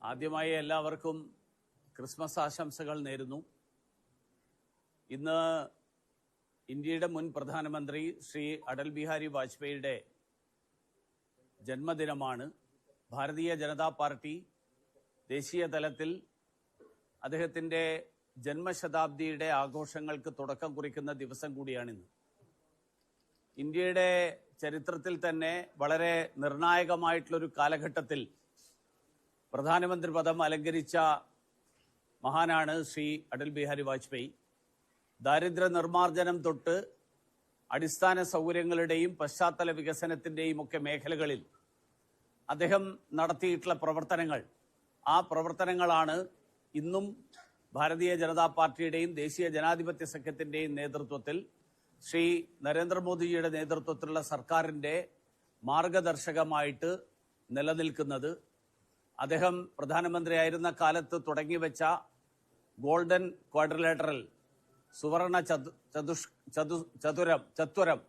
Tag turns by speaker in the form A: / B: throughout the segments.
A: ആദ്യമായി എല്ലാവർക്കും ക്രിസ്മസ് ആശംസകൾ നേരുന്നു. ഇന്ന് ഇന്ത്യയുടെ മുൻ പ്രധാനമന്ത്രി ശ്രീ അടൽ ബിഹാരി വാജ്പേയിയുടെ ജന്മദിനമാണ്. ഭാരതീയ ജനതാ പാർട്ടി ദേശീയ തലത്തിൽ അദ്ദേഹത്തിൻ്റെ ജന്മശതാബ്ദിയുടെ ആഘോഷങ്ങൾക്ക് തുടക്കം കുറിക്കുന്ന ദിവസം കൂടിയാണിന്ന്. ഇന്ത്യയുടെ ചരിത്രത്തിൽ തന്നെ വളരെ നിർണായകമായിട്ടുള്ളൊരു കാലഘട്ടത്തിൽ പ്രധാനമന്ത്രി പദം അലങ്കരിച്ച മഹാനാണ് ശ്രീ അടൽ ബിഹാരി വാജ്പേയി. ദാരിദ്ര്യ നിർമ്മാർജ്ജനം തൊട്ട് അടിസ്ഥാന സൗകര്യങ്ങളുടെയും പശ്ചാത്തല വികസനത്തിൻ്റെയും ഒക്കെ മേഖലകളിൽ അദ്ദേഹം നടത്തിയിട്ടുള്ള പ്രവർത്തനങ്ങൾ, ആ പ്രവർത്തനങ്ങളാണ് ഇന്നും ഭാരതീയ ജനതാ പാർട്ടിയുടെയും ദേശീയ ജനാധിപത്യ സഖ്യത്തിൻ്റെയും നേതൃത്വത്തിൽ ശ്രീ നരേന്ദ്രമോദിജിയുടെ നേതൃത്വത്തിലുള്ള സർക്കാരിൻ്റെ മാർഗദർശകമായിട്ട് നിലനിൽക്കുന്നത്. അദ്ദേഹം പ്രധാനമന്ത്രിയായിരുന്ന കാലത്ത് തുടങ്ങിവെച്ച ഗോൾഡൻ ക്വാഡ്രിലേറ്ററൽ സുവർണ ചത്വരം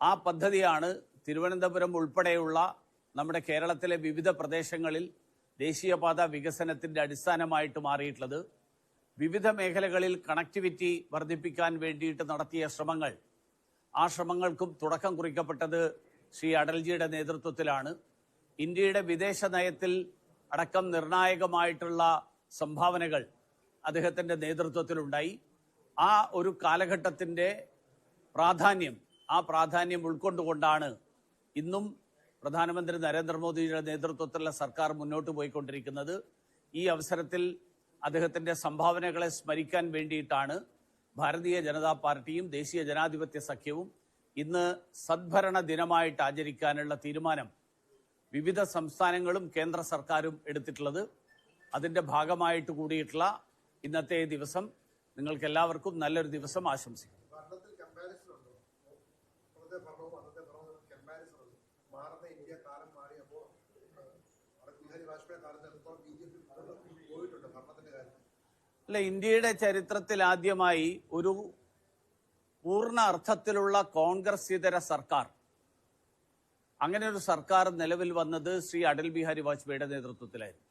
A: ആ പദ്ധതിയാണ് തിരുവനന്തപുരം ഉൾപ്പെടെയുള്ള നമ്മുടെ കേരളത്തിലെ വിവിധ പ്രദേശങ്ങളിൽ ദേശീയപാത വികസനത്തിൻ്റെ അടിസ്ഥാനമായിട്ട് മാറിയിട്ടുള്ളത്. വിവിധ മേഖലകളിൽ കണക്ടിവിറ്റി വർദ്ധിപ്പിക്കാൻ വേണ്ടിയിട്ട് നടത്തിയ ശ്രമങ്ങൾ, ആ ശ്രമങ്ങൾക്കും തുടക്കം കുറിക്കപ്പെട്ടത് ശ്രീ അടൽജിയുടെ നേതൃത്വത്തിലാണ്. ഇന്ത്യയുടെ വിദേശ നയത്തിൽ അടക്കം നിർണായകമായിട്ടുള്ള സംഭാവനകൾ അദ്ദേഹത്തിൻ്റെ നേതൃത്വത്തിലുണ്ടായി. ആ ഒരു കാലഘട്ടത്തിൻ്റെ പ്രാധാന്യം ഉൾക്കൊണ്ടുകൊണ്ടാണ് ഇന്നും പ്രധാനമന്ത്രി നരേന്ദ്രമോദിയുടെ നേതൃത്വത്തിലുള്ള സർക്കാർ മുന്നോട്ട് പോയിക്കൊണ്ടിരിക്കുന്നത്. ഈ അവസരത്തിൽ അദ്ദേഹത്തിൻ്റെ സംഭാവനകളെ സ്മരിക്കാൻ വേണ്ടിയിട്ടാണ് ഭാരതീയ ജനതാ പാർട്ടിയും ദേശീയ ജനാധിപത്യ സഖ്യവും ഇന്ന് സദ്ഭരണ ദിനമായിട്ട് ആചരിക്കാനുള്ള തീരുമാനം വിവിധ സംസ്ഥാനങ്ങളും കേന്ദ്ര സർക്കാരും എടുത്തിട്ടുള്ളത്. അതിൻ്റെ ഭാഗമായിട്ട് കൂടിയിട്ടുള്ള ഇന്നത്തെ ദിവസം നിങ്ങൾക്ക് എല്ലാവർക്കും നല്ലൊരു ദിവസം ആശംസിക്കുന്നു. അല്ല, ഇന്ത്യയുടെ ചരിത്രത്തിൽ ആദ്യമായി ഒരു പൂർണ്ണ അർത്ഥത്തിലുള്ള കോൺഗ്രസ് ഇതര സർക്കാർ, അങ്ങനെ ഒരു സർക്കാർ നിലവിൽ വന്നത് ശ്രീ അടൽ ബിഹാരി വാജ്പേയിയുടെ നേതൃത്വത്തിലായിരുന്നു.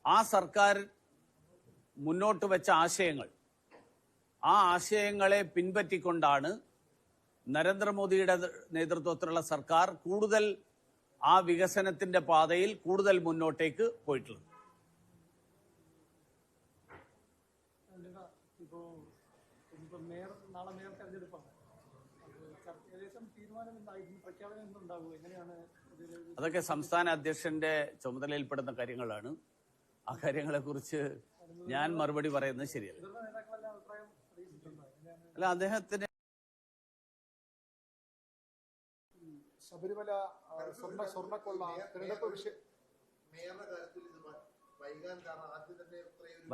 A: ആ സർക്കാർ മുന്നോട്ട് വെച്ച ആശയങ്ങൾ, ആ ആശയങ്ങളെ പിൻപറ്റിക്കൊണ്ടാണ് നരേന്ദ്രമോദിയുടെ നേതൃത്വത്തിലുള്ള സർക്കാർ കൂടുതൽ ആ വികസനത്തിന്റെ പാതയിൽ കൂടുതൽ മുന്നോട്ടേക്ക് പോയിട്ടുള്ളത്. അതൊക്കെ സംസ്ഥാന അധ്യക്ഷന്റെ ചുമതലയിൽപ്പെടുന്ന കാര്യങ്ങളാണ്. ആ കാര്യങ്ങളെ കുറിച്ച് ഞാൻ മറുപടി പറയുന്നത് ശരിയല്ല. അല്ല, അദ്ദേഹത്തിന്
B: ശബരിമല സ്വർണ്ണക്കൊള്ള തെരഞ്ഞെടുപ്പ് വിഷയം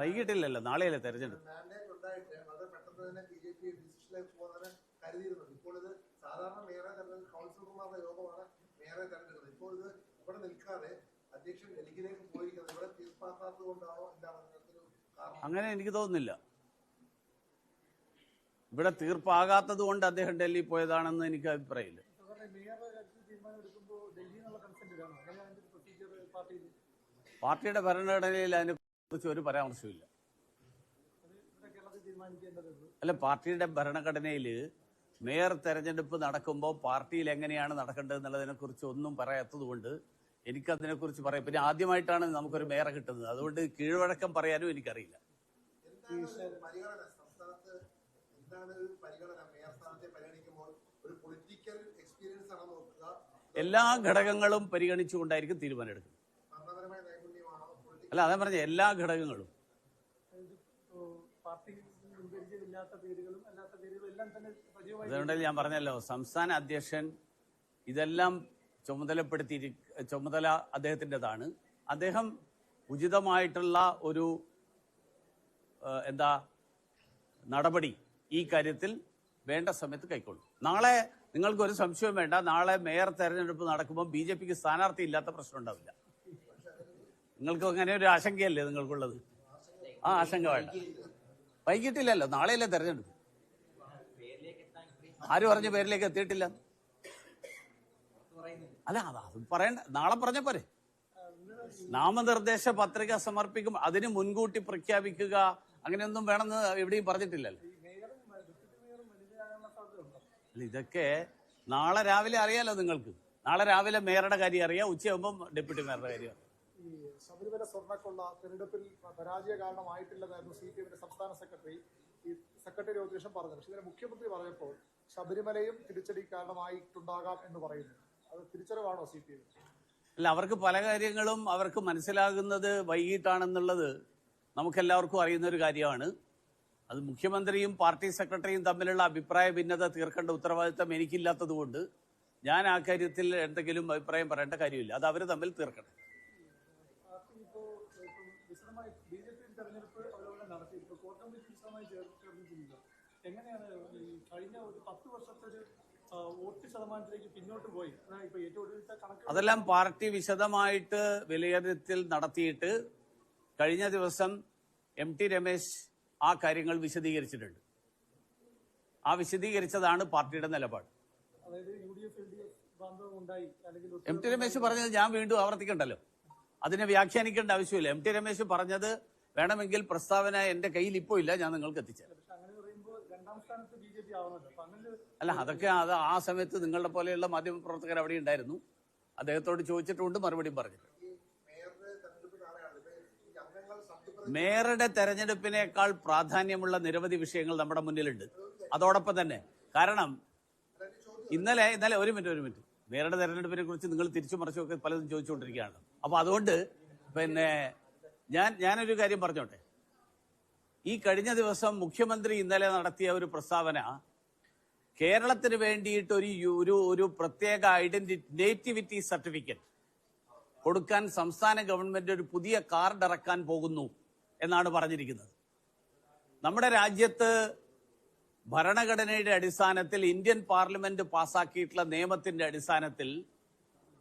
A: വൈകിട്ടില്ലല്ലോ, നാളെയല്ലേ തെരഞ്ഞെടുപ്പ്.
B: ഇപ്പോൾ ഇത് സാധാരണ മേയറെ തെരഞ്ഞെടുപ്പ് കൗൺസിലർമാരുടെ യോഗമാണ് മേയറെ തെരഞ്ഞെടുക്കുന്നത്. ഇപ്പോൾ ഇത് ഇവിടെ നിൽക്കാതെ അധ്യക്ഷൻ ഡൽഹിയിലേക്ക് പോയിരിക്കുന്നത് ഇവിടെ തീർപ്പാക്കാത്തത് കൊണ്ടാണോ, എന്താണ് കാരണം?
A: അങ്ങനെ എനിക്ക് തോന്നുന്നില്ല. ഇവിടെ തീർപ്പാകാത്തത് കൊണ്ട് അദ്ദേഹം ഡൽഹി പോയതാണെന്ന് എനിക്ക് അഭിപ്രായമില്ല. പാർട്ടിയുടെ ഭരണഘടനയിൽ അതിനെക്കുറിച്ച് ഒരു പരാമർശമില്ല. അല്ല, പാർട്ടിയുടെ ഭരണഘടനയിൽ മേയർ തെരഞ്ഞെടുപ്പ് നടക്കുമ്പോൾ പാർട്ടിയിൽ എങ്ങനെയാണ് നടക്കേണ്ടത് എന്നുള്ളതിനെ കുറിച്ച് ഒന്നും പറയാത്തത് കൊണ്ട് എനിക്കതിനെക്കുറിച്ച് പറയാം. പിന്നെ ആദ്യമായിട്ടാണ് നമുക്കൊരു മേയറെ കിട്ടുന്നത്, അതുകൊണ്ട് കീഴ്വഴക്കം പറയാനും എനിക്കറിയില്ല. എല്ലാ ഘടകങ്ങളും പരിഗണിച്ചുകൊണ്ടായിരിക്കും തീരുമാനമെടുക്കുന്നത്. അല്ല, അതാ പറഞ്ഞ എല്ലാ ഘടകങ്ങളും. അതുകൊണ്ട് ഞാൻ പറഞ്ഞല്ലോ, സംസ്ഥാന അധ്യക്ഷൻ ഇതെല്ലാം ചുമതല അദ്ദേഹത്തിൻ്റെതാണ്. അദ്ദേഹം ഉചിതമായിട്ടുള്ള ഒരു നടപടി ഈ കാര്യത്തിൽ വേണ്ട സമയത്ത് കൈക്കൊള്ളും. നാളെ നിങ്ങൾക്കൊരു സംശയവും വേണ്ട, നാളെ മേയർ തെരഞ്ഞെടുപ്പ് നടക്കുമ്പോൾ BJPക്ക് സ്ഥാനാർത്ഥി ഇല്ലാത്ത പ്രശ്നം ഉണ്ടാവില്ല. നിങ്ങൾക്ക് അങ്ങനെ ഒരു ആശങ്കയല്ലേ നിങ്ങൾക്കുള്ളത്? ആ ആശങ്ക വേണ്ട. വൈകിട്ടില്ലല്ലോ, നാളെയല്ലേ തെരഞ്ഞെടുപ്പ്. ആര് പറഞ്ഞ പേരിലേക്ക് എത്തിയിട്ടില്ല? അല്ല, അത് പറയണ്ട, നാളെ പറഞ്ഞ പോരെ. നാമനിർദ്ദേശ പത്രിക സമർപ്പിക്കും, അതിന് മുൻകൂട്ടി പ്രഖ്യാപിക്കുക അങ്ങനെയൊന്നും വേണമെന്ന് എവിടെയും പറഞ്ഞിട്ടില്ലല്ലോ. ഇതൊക്കെ നാളെ രാവിലെ അറിയാലോ നിങ്ങൾക്ക്. നാളെ രാവിലെ മേയറുടെ കാര്യം അറിയാം, ഉച്ചയാകുമ്പോൾ ഡെപ്യൂട്ടി മേയറുടെ കാര്യം അറിയാം.
C: ഈ ശബരിമല സ്വർണ്ണക്കൊള്ള തെരഞ്ഞെടുപ്പിൽ പരാജയ കാരണമായിട്ടില്ലെന്നായിരുന്നു CPM സംസ്ഥാന സെക്രട്ടറി ജ്യോതിഷം പറഞ്ഞത്. പക്ഷെ ഇതിന് മുഖ്യമന്ത്രി പറഞ്ഞപ്പോൾ ശബരിമലയും തിരിച്ചടി കാരണമായിട്ടുണ്ടാകാം എന്ന് പറയുന്നു. അത് തിരിച്ചറിവാണോ CPM?
A: അല്ല, അവർക്ക് പല കാര്യങ്ങളും അവർക്ക് മനസ്സിലാകുന്നത് വൈകിട്ടാണെന്നുള്ളത് നമുക്കെല്ലാവർക്കും അറിയുന്ന ഒരു കാര്യമാണ്. അത് മുഖ്യമന്ത്രിയും പാർട്ടി സെക്രട്ടറിയും തമ്മിലുള്ള അഭിപ്രായ ഭിന്നത തീർക്കേണ്ട ഉത്തരവാദിത്തം എനിക്കില്ലാത്തത് കൊണ്ട് ഞാൻ ആ കാര്യത്തിൽ എന്തെങ്കിലും അഭിപ്രായം പറയേണ്ട കാര്യമില്ല. അത് അവർ തമ്മിൽ തീർക്കണം.
C: എങ്ങനെയാണ് കഴിഞ്ഞ ഒരു 10 വർഷത്തെ വോട്ട് ശതമാനത്തിലേക്ക് പിന്നോട്ട് പോയി?
A: അതെല്ലാം പാർട്ടി വിശദമായിട്ട് വിലയിരുത്തൽ നടത്തിയിട്ട് കഴിഞ്ഞ ദിവസം MT രമേശ് ആ കാര്യങ്ങൾ വിശദീകരിച്ചിട്ടുണ്ട്. ആ വിശദീകരിച്ചതാണ് പാർട്ടിയുടെ നിലപാട്. MT രമേശ് പറഞ്ഞത് ഞാൻ വീണ്ടും ആവർത്തിക്കണ്ടല്ലോ, അതിനെ വ്യാഖ്യാനിക്കേണ്ട ആവശ്യമില്ല. MT രമേശ് പറഞ്ഞത് വേണമെങ്കിൽ പ്രസ്താവന എന്റെ കയ്യിൽ ഇപ്പോൾ ഇല്ല, ഞാൻ നിങ്ങൾക്ക് എത്തിച്ചേരാം. അല്ല, അതൊക്കെ ആ സമയത്ത് നിങ്ങളുടെ പോലെയുള്ള മാധ്യമപ്രവർത്തകർ അവിടെ ഉണ്ടായിരുന്നു. അദ്ദേഹത്തോട് ചോദിച്ചിട്ടുണ്ട്, മറുപടിയും പറഞ്ഞിട്ടുണ്ട്. മേയറുടെ തെരഞ്ഞെടുപ്പിനേക്കാൾ പ്രാധാന്യമുള്ള നിരവധി വിഷയങ്ങൾ നമ്മുടെ മുന്നിലുണ്ട്. അതോടൊപ്പം തന്നെ കാരണം ഇന്നലെ ഒരു മിനിറ്റ് മേയറുടെ തെരഞ്ഞെടുപ്പിനെ കുറിച്ച് നിങ്ങൾ തിരിച്ചു മറിച്ചൊക്കെ പലതും ചോദിച്ചുകൊണ്ടിരിക്കുകയാണ്. അപ്പൊ അതുകൊണ്ട് ഞാനൊരു കാര്യം പറഞ്ഞോട്ടെ. ഈ കഴിഞ്ഞ ദിവസം മുഖ്യമന്ത്രി ഇന്നലെ നടത്തിയ ഒരു പ്രസ്താവന കേരളത്തിന് വേണ്ടിയിട്ട് ഒരു പ്രത്യേക നേറ്റിവിറ്റി സർട്ടിഫിക്കറ്റ് കൊടുക്കാൻ സംസ്ഥാന ഗവൺമെന്റ് ഒരു പുതിയ കാർഡ് ഇറക്കാൻ പോകുന്നു എന്നാണ് പറഞ്ഞിരിക്കുന്നത്. നമ്മുടെ രാജ്യത്ത് ഭരണഘടനയുടെ അടിസ്ഥാനത്തിൽ ഇന്ത്യൻ പാർലമെന്റ് പാസാക്കിയിട്ടുള്ള നിയമത്തിന്റെ അടിസ്ഥാനത്തിൽ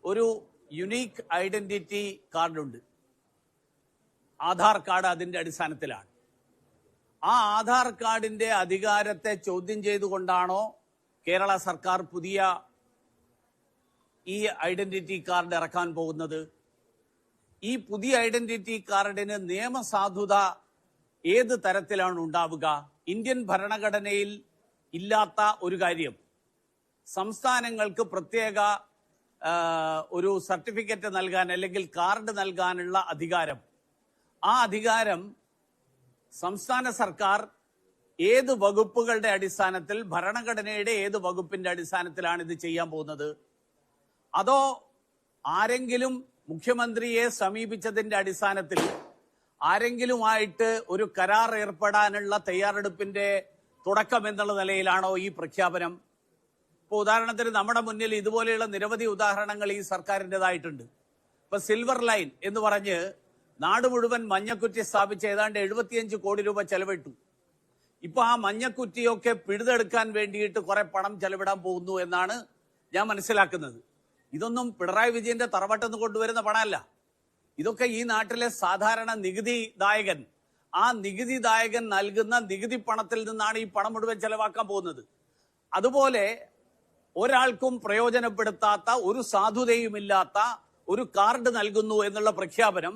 A: ഒരു യുണീക്ക് ഐഡന്റിറ്റി കാർഡുണ്ട്. ആധാർ കാർഡ് അതിന്റെ അടിസ്ഥാനത്തിലാണ്. ആ ആധാർ കാർഡിന്റെ അധികാരത്തെ ചോദ്യം ചെയ്തുകൊണ്ടാണോ കേരള സർക്കാർ പുതിയ ഈ ഐഡന്റിറ്റി കാർഡ് ഇറക്കാൻ പോകുന്നത്? ഈ പുതിയ ഐഡന്റിറ്റി കാർഡിന് നിയമസാധുത ഏത് തരത്തിലാണ് ഉണ്ടാവുക? ഇന്ത്യൻ ഭരണഘടനയിൽ ഇല്ലാത്ത ഒരു കാര്യം, സംസ്ഥാനങ്ങൾക്ക് പ്രത്യേക ഒരു സർട്ടിഫിക്കറ്റ് നൽകാൻ അല്ലെങ്കിൽ കാർഡ് നൽകാനുള്ള അധികാരം. ആ അധികാരം സംസ്ഥാന സർക്കാർ ഏത് വകുപ്പുകളുടെ അടിസ്ഥാനത്തിൽ, ഭരണഘടനയുടെ ഏത് വകുപ്പിന്റെ അടിസ്ഥാനത്തിലാണ് ഇത് ചെയ്യാൻ പോകുന്നത്? അതോ ആരെങ്കിലും മുഖ്യമന്ത്രിയെ സമീപിച്ചതിന്റെ അടിസ്ഥാനത്തിൽ ആരെങ്കിലുമായിട്ട് ഒരു കരാർ ഏർപ്പെടാനുള്ള തയ്യാറെടുപ്പിന്റെ തുടക്കം എന്നുള്ള നിലയിലാണോ ഈ പ്രഖ്യാപനം? ഇപ്പൊ ഉദാഹരണത്തിന് നമ്മുടെ മുന്നിൽ ഇതുപോലെയുള്ള നിരവധി ഉദാഹരണങ്ങൾ ഈ സർക്കാരിൻ്റെതായിട്ടുണ്ട്. ഇപ്പൊ സിൽവർ ലൈൻ എന്ന് പറഞ്ഞ് നാട് മുഴുവൻ മഞ്ഞക്കുറ്റി സ്ഥാപിച്ച് ഏതാണ്ട് 75 കോടി രൂപ ചെലവിട്ടു. ഇപ്പൊ ആ മഞ്ഞക്കുറ്റിയൊക്കെ പിഴുതെടുക്കാൻ വേണ്ടിയിട്ട് കുറെ പണം ചെലവിടാൻ പോകുന്നു എന്നാണ് ഞാൻ മനസ്സിലാക്കുന്നത്. ഇതൊന്നും പിണറായി വിജയന്റെ തറവാട്ടെന്ന് കൊണ്ടുവരുന്ന പണമല്ല. ഇതൊക്കെ ഈ നാട്ടിലെ സാധാരണ നികുതിദായകൻ, ആ നികുതിദായകൻ നൽകുന്ന നികുതി പണത്തിൽ നിന്നാണ് ഈ പണം മുഴുവൻ ചെലവാക്കാൻ പോകുന്നത്. അതുപോലെ ഒരാൾക്കും പ്രയോജനപ്പെടുത്താത്ത, ഒരു സാധുതയുമില്ലാത്ത ഒരു കാർഡ് നൽകുന്നു എന്നുള്ള പ്രഖ്യാപനം,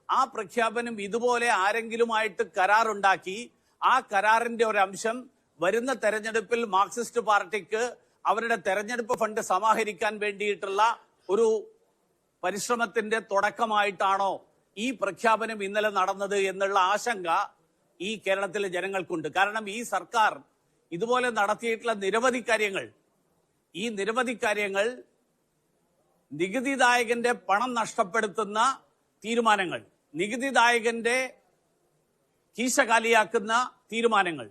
A: ആ പ്രഖ്യാപനം ഇതുപോലെ ആരെങ്കിലുമായിട്ട് കരാറുണ്ടാക്കി ആ കരാറിന്റെ ഒരു അംശം വരുന്ന തെരഞ്ഞെടുപ്പിൽ മാർക്സിസ്റ്റ് പാർട്ടിക്ക് അവരുടെ തെരഞ്ഞെടുപ്പ് ഫണ്ട് സമാഹരിക്കാൻ വേണ്ടിയിട്ടുള്ള ഒരു പരിശ്രമത്തിന്റെ തുടക്കമായിട്ടാണോ ഈ പ്രഖ്യാപനം ഇന്നലെ നടന്നത് എന്നുള്ള ആശങ്ക ഈ കേരളത്തിലെ ജനങ്ങൾക്കുണ്ട്. കാരണം ഈ സർക്കാർ ഇതുപോലെ നടത്തിയിട്ടുള്ള നിരവധി കാര്യങ്ങൾ നികുതിദായകന്റെ പണം നഷ്ടപ്പെടുത്തുന്ന തീരുമാനങ്ങൾ, നികുതിദായകന്റെ കീശ കാലിയാക്കുന്ന തീരുമാനങ്ങൾ,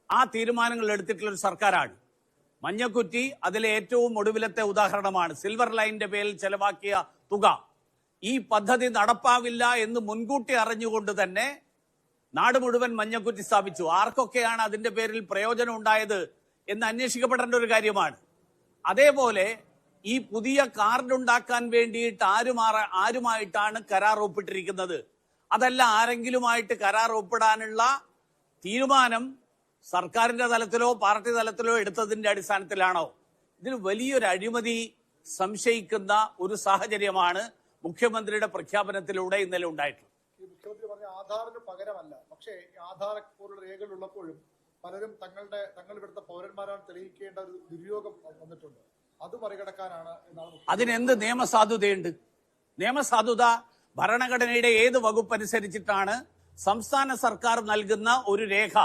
A: ആ തീരുമാനങ്ങൾ എടുത്തിട്ടുള്ള ഒരു സർക്കാരാണ്. മഞ്ഞക്കുറ്റി അതിലെ ഏറ്റവും ഒടുവിലത്തെ ഉദാഹരണമാണ്. സിൽവർ ലൈനിന്റെ പേരിൽ ചെലവാക്കിയ തുക, ഈ പദ്ധതി നടപ്പാവില്ല എന്ന് മുൻകൂട്ടി അറിഞ്ഞുകൊണ്ട് തന്നെ നാട് മുഴുവൻ മഞ്ഞക്കുറ്റി സ്ഥാപിച്ചു. ആർക്കൊക്കെയാണ് അതിന്റെ പേരിൽ പ്രയോജനം ഉണ്ടായത് എന്ന് അന്വേഷിക്കപ്പെടേണ്ട ഒരു കാര്യമാണ്. അതേപോലെ ഈ പുതിയ കാർഡ് ഉണ്ടാക്കാൻ വേണ്ടിയിട്ട് ആരുമായിട്ടാണ് കരാർ ഒപ്പിട്ടിരിക്കുന്നത്? അതല്ല, ആരെങ്കിലുമായിട്ട് കരാർ ഒപ്പിടാനുള്ള തീരുമാനം സർക്കാരിന്റെ തലത്തിലോ പാർട്ടി തലത്തിലോ എടുത്തതിന്റെ അടിസ്ഥാനത്തിലാണോ? ഇതിൽ വലിയൊരു അഴിമതി സംശയിക്കുന്ന ഒരു സാഹചര്യമാണ് മുഖ്യമന്ത്രിയുടെ പ്രഖ്യാപനത്തിലൂടെ ഇന്നലെ ഉണ്ടായിട്ടുള്ളത്.
C: ഈ മുഖ്യമന്ത്രി പറഞ്ഞ ആധാറിന് പകരമല്ല, പക്ഷേ ആധാർ പോലുള്ള രേഖകൾ ഉള്ളപ്പോഴും പലരും തങ്ങൾ ഇവിടുത്തെ പൗരന്മാരാണ് തെളിയിക്കേണ്ട ഒരു ദുര്യോഗം വന്നിട്ടുണ്ട്. അത് മറികടക്കാനാണ് എന്നാണ്
A: അതിനെന്ത് നിയമസാധുതയുണ്ട്? നിയമസാധുത ഭരണഘടനയുടെ ഏത് വകുപ്പ് അനുസരിച്ചിട്ടാണ് സംസ്ഥാന സർക്കാർ നൽകുന്ന ഒരു രേഖ,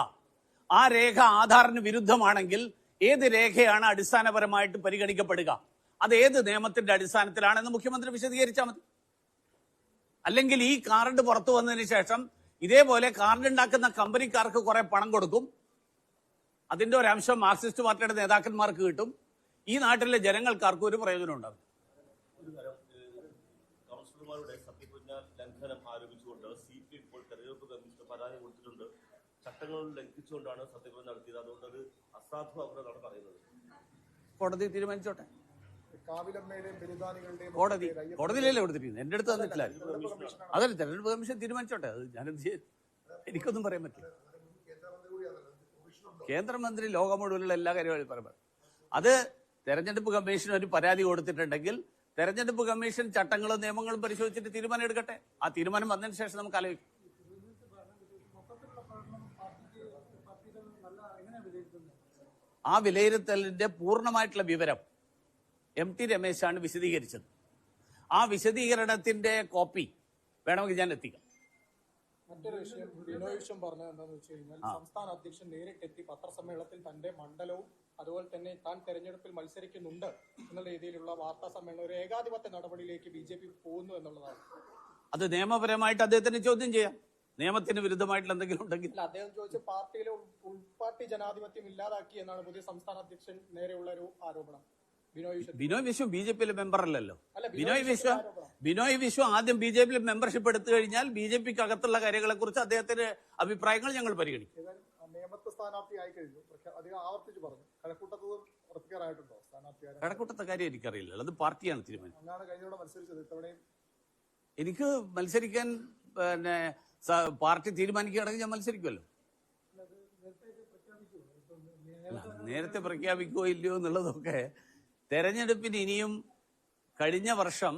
A: ആ രേഖ ആധാറിന് വിരുദ്ധമാണെങ്കിൽ ഏത് രേഖയാണ് അടിസ്ഥാനപരമായിട്ട് പരിഗണിക്കപ്പെടുക? അത് ഏത് നിയമത്തിന്റെ അടിസ്ഥാനത്തിലാണെന്ന് മുഖ്യമന്ത്രി വിശദീകരിച്ചാൽ മതി. അല്ലെങ്കിൽ ഈ കാർഡ് പുറത്തു വന്നതിന് ശേഷം ഇതേപോലെ കാർഡ് ഉണ്ടാക്കുന്ന കമ്പനിക്കാർക്ക് കുറെ പണം കൊടുക്കും, അതിന്റെ ഒരു അംശം മാർക്സിസ്റ്റ് പാർട്ടിയുടെ നേതാക്കന്മാർക്ക് കിട്ടും, ഈ നാട്ടിലെ ജനങ്ങൾക്കാർക്കും ഒരു പ്രയോജനം ഉണ്ടാകും.
D: കൗൺസിലർമാരുടെ സത്യപ്രതിജ്ഞ ലംഘനം ആരോപിച്ചുകൊണ്ട് CPI ഇപ്പോൾ തെരഞ്ഞെടുപ്പ് കമ്മീഷന് പരാതി കൊടുത്തിട്ടുണ്ട്. ചട്ടങ്ങൾ ലംഘിച്ചുകൊണ്ടാണ് സത്യപ്രതിജ്ഞ നടത്തിയത്, അതുകൊണ്ട് അത് അസാധുവാകുന്നതാണ് പറയുന്നത്.
A: കോടതി തീരുമാനിച്ചോട്ടെ.
C: കാവിലമ്മയുടെയും ബലിദാനികളുടെയും
A: കോടതിയിലല്ലേ കൊടുത്തിരിക്കുന്നത്, എന്റെ അടുത്ത് തന്നിട്ടില്ല. അതല്ല, തെരഞ്ഞെടുപ്പ് കമ്മീഷൻ തീരുമാനിച്ചോട്ടെ, അത് ഞാനെന്ത് ചെയ്യും? എനിക്കൊന്നും പറയാൻ പറ്റില്ല. കേന്ദ്രമന്ത്രി ലോകം മുഴുവനുള്ള എല്ലാ കാര്യങ്ങളും പറയാം. അത് തെരഞ്ഞെടുപ്പ് കമ്മീഷൻ ഒരു പരാതി കൊടുത്തിട്ടുണ്ടെങ്കിൽ തെരഞ്ഞെടുപ്പ് കമ്മീഷൻ ചട്ടങ്ങളും നിയമങ്ങളും പരിശോധിച്ചിട്ട് തീരുമാനം എടുക്കട്ടെ. ആ തീരുമാനം വന്നതിന് ശേഷം നമുക്ക് ആലോചിക്കാം. ആ വിലയിരുത്തലിന്റെ പൂർണ്ണമായിട്ടുള്ള വിവരം MT രമേശാണ് വിശദീകരിച്ചത്. ആ വിശദീകരണത്തിന്റെ കോപ്പി വേണമെങ്കിൽ ഞാൻ എത്തിക്കാം.
E: മറ്റൊരു വിഷയം ബിനോയ് വിശ്വം പറഞ്ഞത് എന്താണെന്ന് വെച്ച് കഴിഞ്ഞാൽ സംസ്ഥാന അധ്യക്ഷൻ നേരിട്ടെത്തി പത്രസമ്മേളനത്തിൽ തന്റെ മണ്ഡലവും അതുപോലെ തന്നെ താൻ തെരഞ്ഞെടുപ്പിൽ മത്സരിക്കുന്നുണ്ട് എന്നുള്ള രീതിയിലുള്ള വാർത്താ സമ്മേളനം ഒരു ഏകാധിപത്യ നടപടിയിലേക്ക് BJP പോകുന്നു എന്നുള്ളതാണ്.
A: അത് നിയമപരമായിട്ട് അദ്ദേഹത്തിന് ചോദ്യം ചെയ്യാം. നിയമത്തിന് വിരുദ്ധമായിട്ടുള്ള എന്തെങ്കിലും ഉണ്ടെങ്കിൽ
E: അല്ല, അദ്ദേഹം ചോദിച്ച പാർട്ടിയിലെ ഉൾപാർട്ടി ജനാധിപത്യം ഇല്ലാതാക്കി എന്നാണ് പുതിയ സംസ്ഥാന അധ്യക്ഷൻ നേരെയുള്ള ഒരു ആരോപണം.
A: ബിനോയ് വിശ്വം BJP മെമ്പർ അല്ലല്ലോ. ബിനോയ് വിശ്വം ആദ്യം BJP മെമ്പർഷിപ്പ് എടുത്തു കഴിഞ്ഞാൽ BJPക്ക് അകത്തുള്ള കാര്യങ്ങളെ കുറിച്ച് അദ്ദേഹത്തിന്റെ അഭിപ്രായങ്ങൾ ഞങ്ങൾ പരിഗണിക്കും.
C: നിയമത്തെ സ്ഥാനാർത്ഥിയായി കഴിഞ്ഞു, അധികം ആവർത്തിച്ച് പറഞ്ഞു. കഴക്കൂട്ടത്ത് ഉറപ്പിക്കാറായിട്ടുണ്ടോ സ്ഥാനാർത്ഥിയായി?
A: കഴക്കൂട്ടത്തെ കാര്യം എനിക്കറിയില്ല, അത് പാർട്ടിയാണ് തീരുമാനിച്ചത്.
C: അങ്ങാണ് കഴിഞ്ഞ മത്സരിച്ചത്, ഇത്തവണയും
A: എനിക്ക് മത്സരിക്കാൻ പിന്നെ പാർട്ടി തീരുമാനിക്കുകയാണെങ്കിൽ ഞാൻ മത്സരിക്കുമല്ലോ. നേരത്തെ പ്രഖ്യാപിക്കുകയോ ഇല്ലയോ എന്നുള്ളതൊക്കെ തെരഞ്ഞെടുപ്പിന് ഇനിയും കഴിഞ്ഞ വർഷം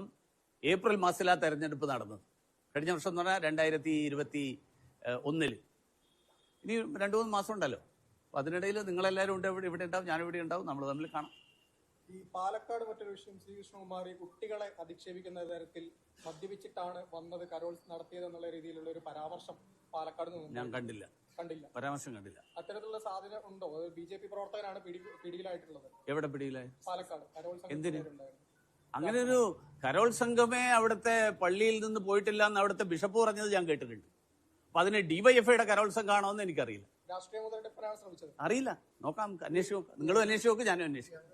A: ഏപ്രിൽ മാസത്തിലാണ് തെരഞ്ഞെടുപ്പ് നടന്നത്. കഴിഞ്ഞ വർഷം എന്ന് പറഞ്ഞാൽ 2021 ഇനി 2-3 മാസം ഉണ്ടല്ലോ. അപ്പൊ അതിനിടയിൽ നിങ്ങളെല്ലാവരും ഉണ്ട്, ഇവിടെ ഉണ്ടാവും, ഞാനിവിടെ ഉണ്ടാവും, നമ്മൾ തമ്മിൽ കാണാം.
E: ഈ പാലക്കാട് മറ്റൊരു വിഷയം, ശ്രീ കൃഷ്ണകുമാർ കുട്ടികളെ അധിക്ഷേപിക്കുന്ന തരത്തിൽ മദ്യപിച്ചിട്ടാണ് വന്നത് കരോൾ നടത്തിയത് എന്നുള്ള രീതിയിലുള്ള ഒരു പരാമർശം പാലക്കാട് നിന്ന്
A: ഞാൻ കണ്ടില്ല, പരാമർശം കണ്ടില്ല.
E: അത്തരത്തിലുള്ള സാധ്യത ഉണ്ടോ? BJP പ്രവർത്തകനാണ് പിടിയിലായിട്ടുള്ളത്.
A: എവിടെ പിടിയിലായി?
E: പാലക്കാട് കരോൾ
A: എന്തിന്? അങ്ങനെ ഒരു കരോൾ സംഘമേ അവിടുത്തെ പള്ളിയിൽ നിന്ന് പോയിട്ടില്ല എന്ന് അവിടുത്തെ ബിഷപ്പ് പറഞ്ഞത് ഞാൻ കേട്ടിട്ടുണ്ട്. അപ്പൊ അതിന് DYFIയുടെ കരോൾ സംഘമാണോ എന്ന് എനിക്കറിയില്ല.
E: രാഷ്ട്രീയ മുതലെടുപ്പിനാണ് ശ്രമിച്ചത്.
A: അറിയില്ല, നോക്കാം, അന്വേഷിച്ച് നോക്കാം. നിങ്ങളും അന്വേഷിച്ച് നോക്ക്, ഞാനും അന്വേഷിക്കാം.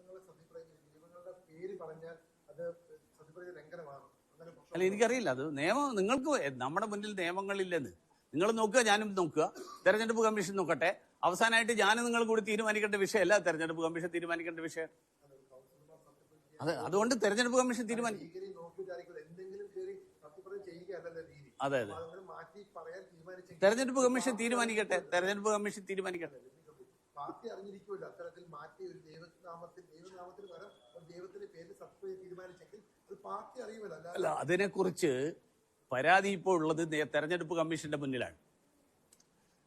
A: അല്ല, എനിക്കറിയില്ല. അത് നിയമം നിങ്ങൾക്ക് നമ്മുടെ മുന്നിൽ നിയമങ്ങളില്ലെന്ന് നിങ്ങൾ നോക്കുക, ഞാനും നോക്കുക, തെരഞ്ഞെടുപ്പ് കമ്മീഷൻ നോക്കട്ടെ. അവസാനമായിട്ട് ഞാനും നിങ്ങൾ കൂടി തീരുമാനിക്കേണ്ട വിഷയമല്ല തെരഞ്ഞെടുപ്പ് കമ്മീഷൻ തീരുമാനിക്കേണ്ട വിഷയം. അതുകൊണ്ട് തെരഞ്ഞെടുപ്പ് കമ്മീഷൻ തീരുമാനിക്കും. അതെ അതെ, തെരഞ്ഞെടുപ്പ് കമ്മീഷൻ തീരുമാനിക്കട്ടെ. തെരഞ്ഞെടുപ്പ് കമ്മീഷൻ തീരുമാനിക്കട്ടെ.
B: പാർട്ടി അറിഞ്ഞിരിക്കുമല്ലോ അത്തരത്തിൽ മാറ്റി ഒരു ദൈവനാമത്തിന് പകരം ഒരു ദൈവത്തിന്റെ പേരിൽ സത്യം തീരുമാനിച്ചെങ്കിൽ അത് പാർട്ടി അറിയുമല്ലോ.
A: അല്ല, അതിനെക്കുറിച്ച് പരാതി ഇപ്പോൾ ഉള്ളത് തെരഞ്ഞെടുപ്പ് കമ്മീഷന്റെ മുന്നിലാണ്.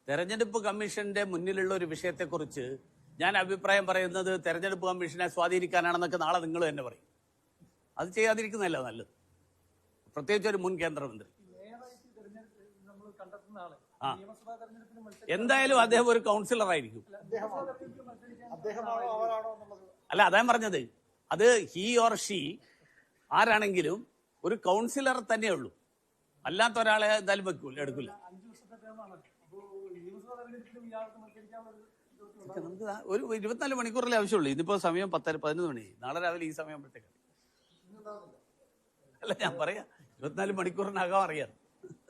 A: തെരഞ്ഞെടുപ്പ് കമ്മീഷന്റെ മുന്നിലുള്ള ഒരു വിഷയത്തെക്കുറിച്ച് ഞാൻ അഭിപ്രായം പറയുന്നത് തെരഞ്ഞെടുപ്പ് കമ്മീഷനെ സ്വാധീനിക്കാനാണെന്നൊക്കെ നാളെ നിങ്ങൾ തന്നെ പറയും. അത് ചെയ്യാതിരിക്കുന്നതല്ല നല്ലത്, പ്രത്യേകിച്ച് ഒരു മുൻ കേന്ദ്രമന്ത്രി. എന്തായാലും അദ്ദേഹം ഒരു കൗൺസിലർ ആയിരിക്കും. അല്ല, അതാ പറഞ്ഞത്, അത് ഹി ഓർ ഷീ ആരാണെങ്കിലും ഒരു കൗൺസിലർ തന്നെയുള്ളൂ, അല്ലാത്ത ഒരാളെ എന്തായാലും എടുക്കില്ല. നമുക്ക് ഒരു 24 മണിക്കൂറല്ലേ ആവശ്യമുള്ളൂ. ഇതിപ്പോ സമയം 10-11 മണി, നാളെ രാവിലെ ഈ സമയമാകുമ്പോഴത്തേക്കാണ്. അല്ല, ഞാൻ പറയാം 24 മണിക്കൂറിനകം അറിയാം.